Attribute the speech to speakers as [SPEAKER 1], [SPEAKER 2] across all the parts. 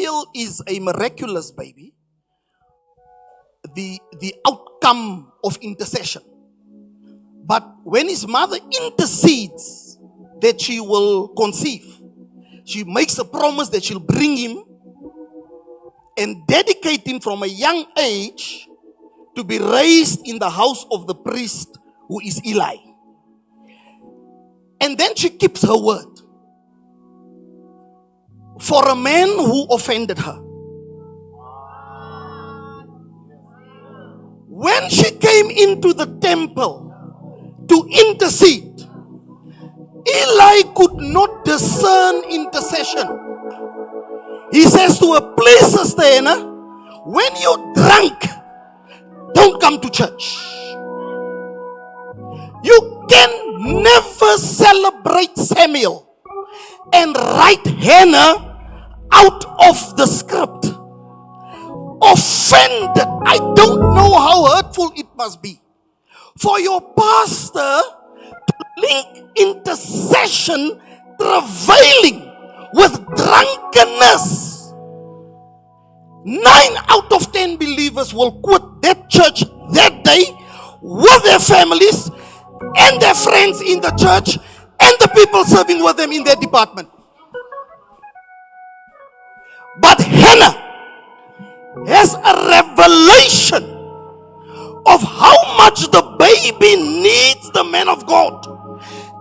[SPEAKER 1] Samuel is a miraculous baby, the outcome of intercession. But when his mother intercedes that she will conceive, she makes a promise that she'll bring him and dedicate him from a young age to be raised in the house of the priest who is Eli. And then she keeps her word for a man who offended her. When she came into the temple to intercede, Eli could not discern intercession. He says to her, please, Sister Hannah, when you're drunk, don't come to church. You can never celebrate Samuel and write Hannah out of the script. Offended. I don't know how hurtful it must be for your pastor to link intercession travailing with drunkenness. 9 out of 10 believers will quit that church that day with their families and their friends in the church and the people serving with them in their department. But Hannah has a revelation of how much the baby needs the man of God.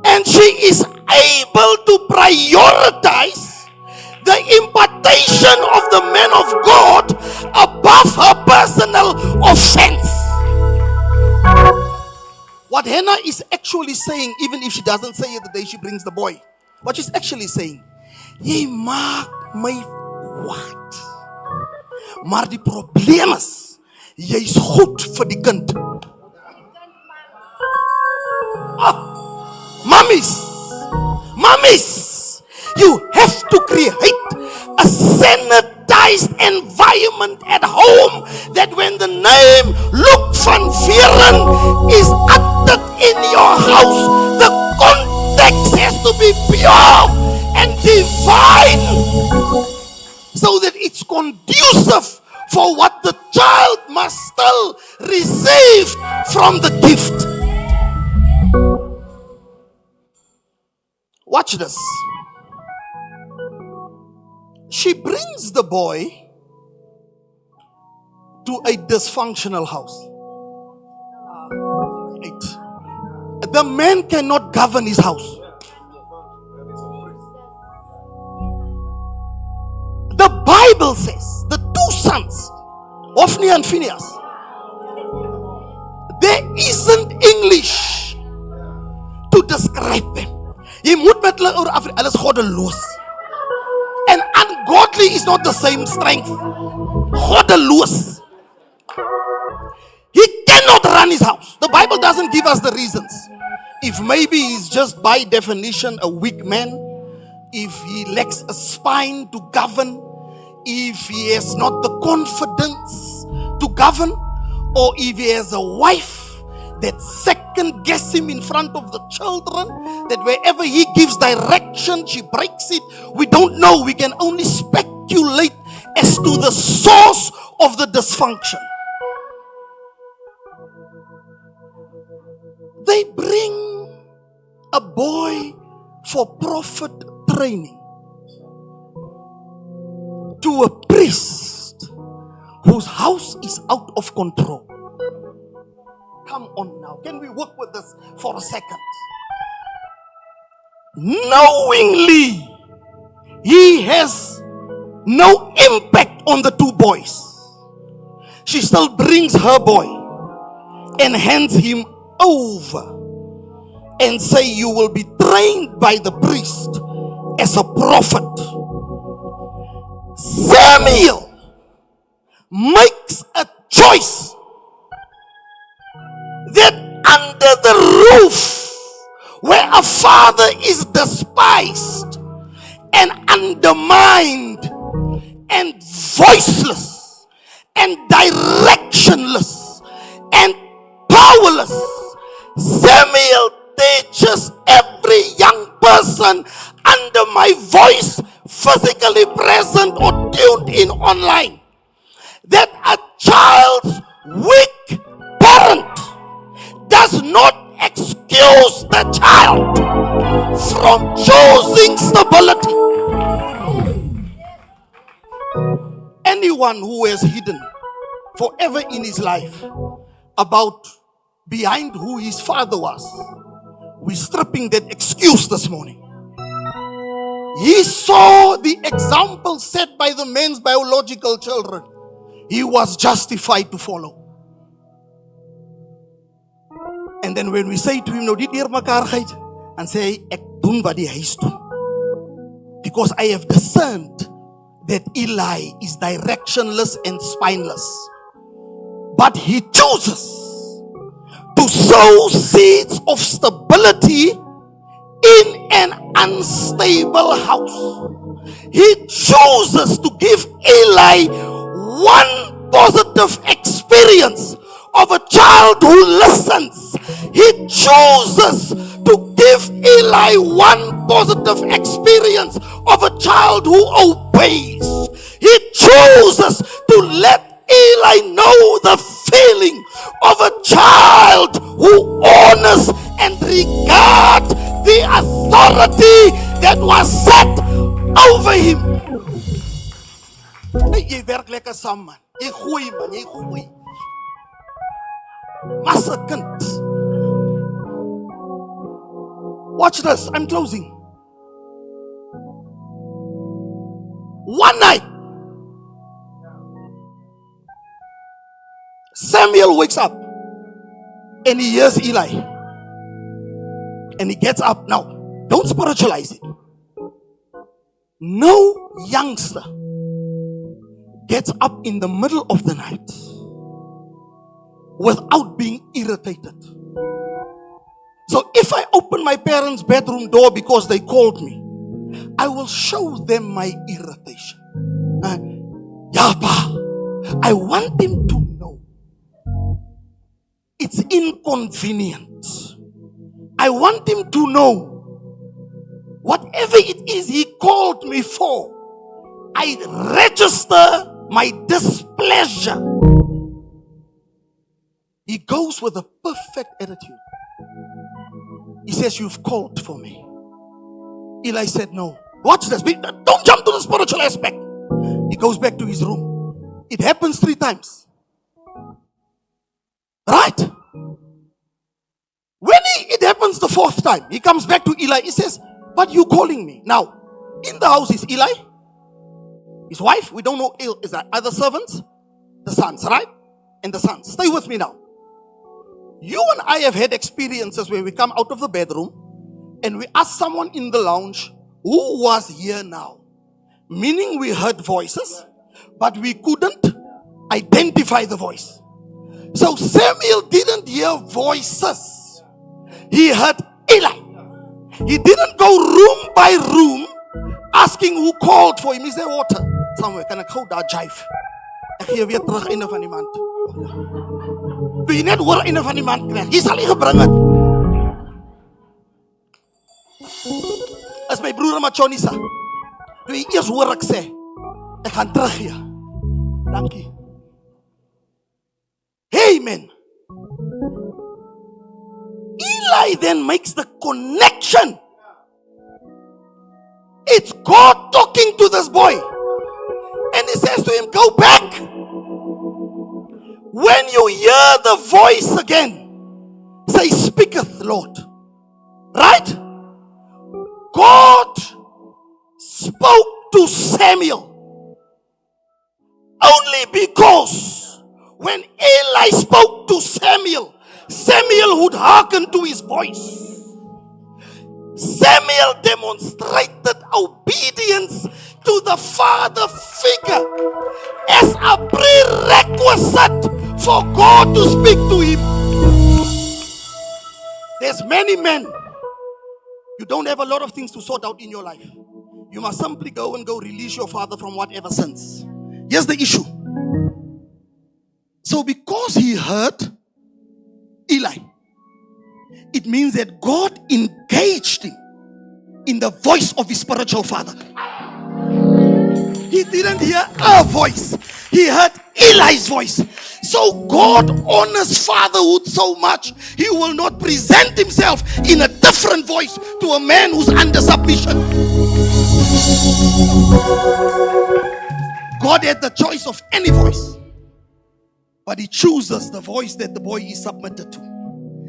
[SPEAKER 1] And she is able to prioritize the impartation of the man of God above her personal offense. What Hannah is actually saying, even if she doesn't say it the day she brings the boy, what she's actually saying, jy maak my kwaad. Maar die probleem is, jy's goed vir die kind. Mummies, you have to create a sanitized environment at home that when the name Luke van Vieren is uttered in your house, the context has to be pure and divine so that it's conducive for what the child must still receive from the gift. Watch this. She brings the boy to a dysfunctional house. The man cannot govern his house. The Bible says the 2 sons, Hophni and Phinehas, there isn't English to describe them. Jy moet met hulle oor af, hulle is goddeloos. And ungodly is not the same strength. Goddeloos. He cannot run his house. The Bible doesn't give us the reasons. If maybe he's just by definition a weak man, if he lacks a spine to govern, if he has not the confidence to govern, or if he has a wife that second guess him in front of the children, that wherever he gives direction, she breaks it. We don't know. We can only speculate as to the source of the dysfunction. They bring a boy for prophet training to a priest whose house is out of control. Come on now. Can we work with this for a second? Knowingly, he has no impact on the 2 boys. She still brings her boy and hands him over and say, you will be trained by the priest as a prophet. Samuel makes a choice that under the roof where a father is despised and undermined and voiceless and directionless and powerless, Samuel teaches every young person under my voice, physically present or tuned in online, that a child's weak parent does not excuse the child from choosing stability. Anyone who has hidden forever in his life about behind who his father was, we're stripping that excuse this morning. He saw the example set by the man's biological children. He was justified to follow. And then when we say to him, no, dit hier mekaar geit, and say, ek doen wat die huis doen. Because I have discerned that Eli is directionless and spineless. But he chooses to sow seeds of stability in an unstable house. He chooses to give Eli one positive experience of a child who listens. He chooses to give Eli one positive experience of a child who obeys. He chooses to let Eli know the feeling of a child who honors and regards the authority that was set over him. Jy werk lekker saam man. Jy gooi man, jy gooi. Massa kind. Watch this, I'm closing. One night, Samuel wakes up and he hears Eli. And he gets up. Now, don't spiritualize it. No youngster gets up in the middle of the night without being irritated. So if I open my parents' bedroom door because they called me, I will show them my irritation. Yapa, I want them to know it's inconvenient. I want him to know whatever it is he called me for, I register my displeasure. He goes with a perfect attitude. He says, you've called for me. Eli said, no. Watch this. Don't jump to the spiritual aspect. He goes back to his room. It happens 3 times. Right? When it happens the 4th time, he comes back to Eli. He says, but you calling me. Now, in the house is Eli, his wife. We don't know, is that other servants? The sons, right? And the sons. Stay with me now. You and I have had experiences where we come out of the bedroom and we ask someone in the lounge, who was here now? Meaning we heard voices, but we couldn't identify the voice. So Samuel didn't hear voices. He heard Eli. He didn't go room by room asking who called for him. Is there water? Somewhere. Kan ek gou daar jive? Ek gee weer terug einde van die maand. Toe jy net hoor einde van die maand kry, jy sal nie gebring het. As my broer Machonisa, toe jy eers hoor ek sê, ek gaan terug gee. Dankie. Amen. Eli then makes the connection. It's God talking to this boy. And he says to him, go back. When you hear the voice again, say, speaketh Lord. Right? God spoke to Samuel only because when Eli spoke to Samuel, Samuel would hearken to his voice. Samuel demonstrated obedience to the father figure as a prerequisite for God to speak to him. There's many men. You don't have a lot of things to sort out in your life. You must simply go release your father from whatever sins. Here's the issue. So because he heard Eli, it means that God engaged him in the voice of his spiritual father. He didn't hear a voice. He heard Eli's voice. So God honors fatherhood so much, he will not present himself in a different voice to a man who's under submission. God had the choice of any voice, but he chooses the voice that the boy is submitted to.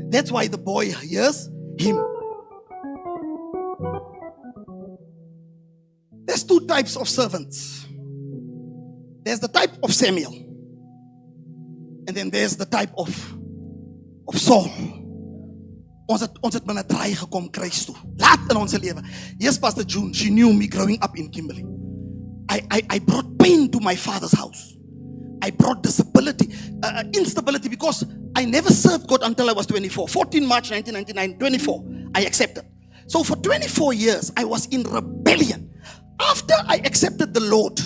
[SPEAKER 1] That's why the boy hears him. There's two types of servants. There's the type of Samuel, and then there's the type of Saul. Ons het binne draai gekom kruis toe. Laat in ons lewe. Yes, Pastor June, she knew me growing up in Kimberley. I brought pain to my father's house. I brought disability, instability, because I never served God until I was 24. 14 March 1999, 24, I accepted. So for 24 years, I was in rebellion. After I accepted the Lord,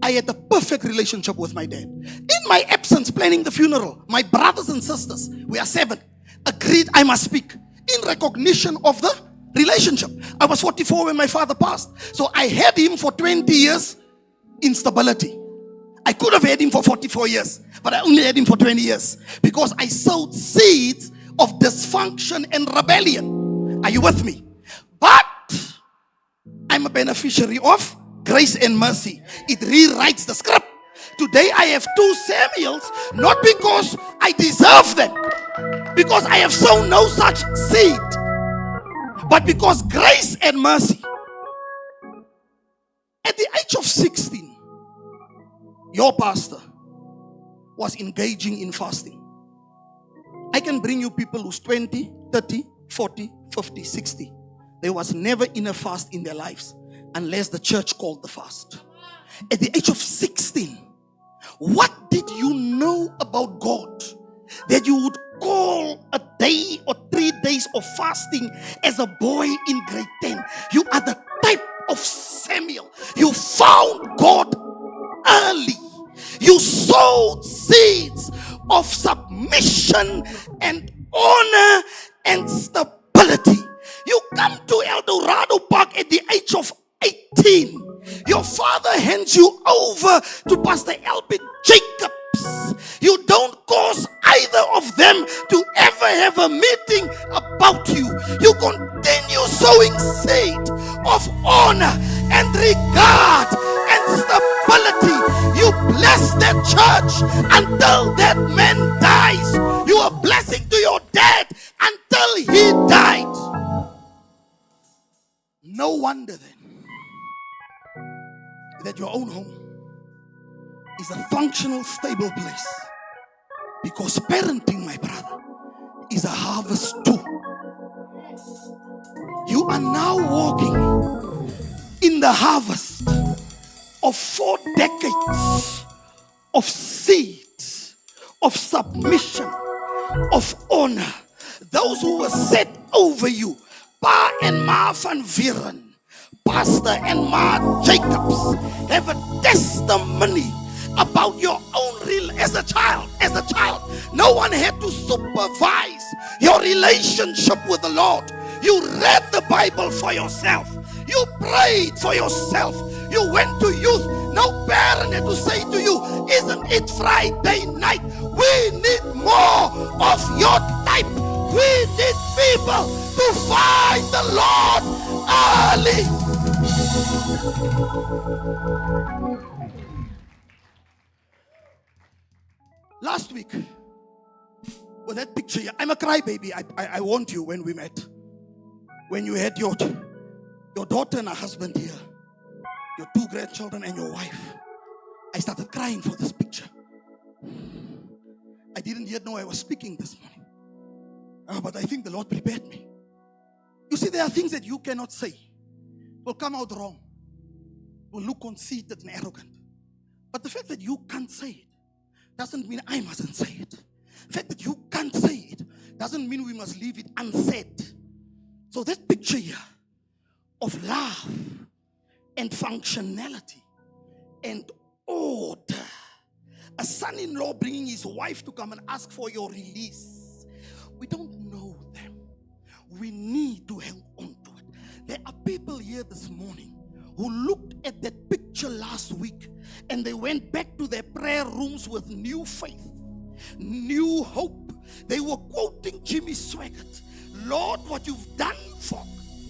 [SPEAKER 1] I had a perfect relationship with my dad. In my absence, planning the funeral, my brothers and sisters, we are 7, agreed I must speak in recognition of the relationship. I was 44 when my father passed. So I had him for 20 years, instability. I could have had him for 44 years, but I only had him for 20 years because I sowed seeds of dysfunction and rebellion. Are you with me? But I'm a beneficiary of grace and mercy. It rewrites the script. Today I have 2 Samuels, not because I deserve them, because I have sown no such seed, but because grace and mercy. At the age of 16, your pastor was engaging in fasting. I can bring you people who's 20, 30, 40, 50, 60. There was never enough fast in their lives unless the church called the fast. At the age of 16, what did you know about God that you would call a day or 3 days of fasting as a boy in grade 10? You are the type of Samuel. You found God early. You sowed seeds of submission and honor and stability. You come to El Dorado Park at the age of 18. Your father hands you over to Pastor Elbert Jacobs. You don't cause either of them to ever have a meeting about you. You continue sowing seed of honor and regard and stability. You bless that church until that man dies. You are a blessing to your dad until he died. No wonder then that your own home is a functional, stable place. Because parenting, my brother, is a harvest too. You are now walking in the harvest of 4 decades of seeds, of submission, of honor. Those who were set over you, Pa and Ma van Vieren, Pastor and Ma Jacobs, have a testimony about your own real as a child. No one had to supervise your relationship with the Lord. You read the Bible for yourself. You prayed for yourself. You went to youth. No parent had to say to you, isn't it Friday night? We need more of your type. We need people to find the Lord early. Last week, with that picture here, I'm a crybaby. I warned you when we met. When you had your daughter and her husband here, your 2 grandchildren and your wife, I started crying for this picture. I didn't yet know I was speaking this morning. But I think the Lord prepared me. You see, there are things that you cannot say. It will come out wrong. It will look conceited and arrogant. But the fact that you can't say it doesn't mean I mustn't say it. The fact that you can't say it doesn't mean we must leave it unsaid. So that picture here of love and functionality and order, a son-in-law bringing his wife to come and ask for your release. We don't know them. We need to hang on to it. There are people here this morning who looked at that picture scripture last week, and they went back to their prayer rooms with new faith, new hope. They were quoting Jimmy Swaggart. Lord, what you've done for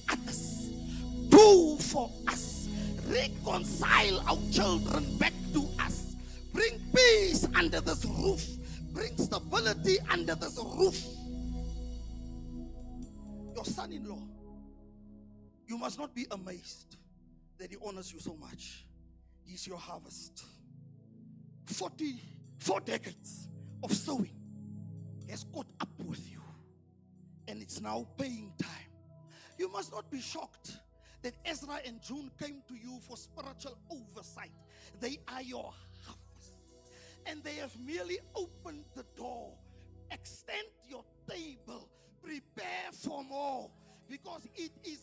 [SPEAKER 1] others, do for us. Reconcile our children back to us. Bring peace under this roof. Bring stability under this roof. Your son-in-law, you must not be amazed that he honors you so much. He's your harvest. 44 decades of sowing has caught up with you, and it's now paying time. You must not be shocked that Ezra and June came to you for spiritual oversight. They are your harvest, and they have merely opened the door. Extend your table, prepare for more, because it is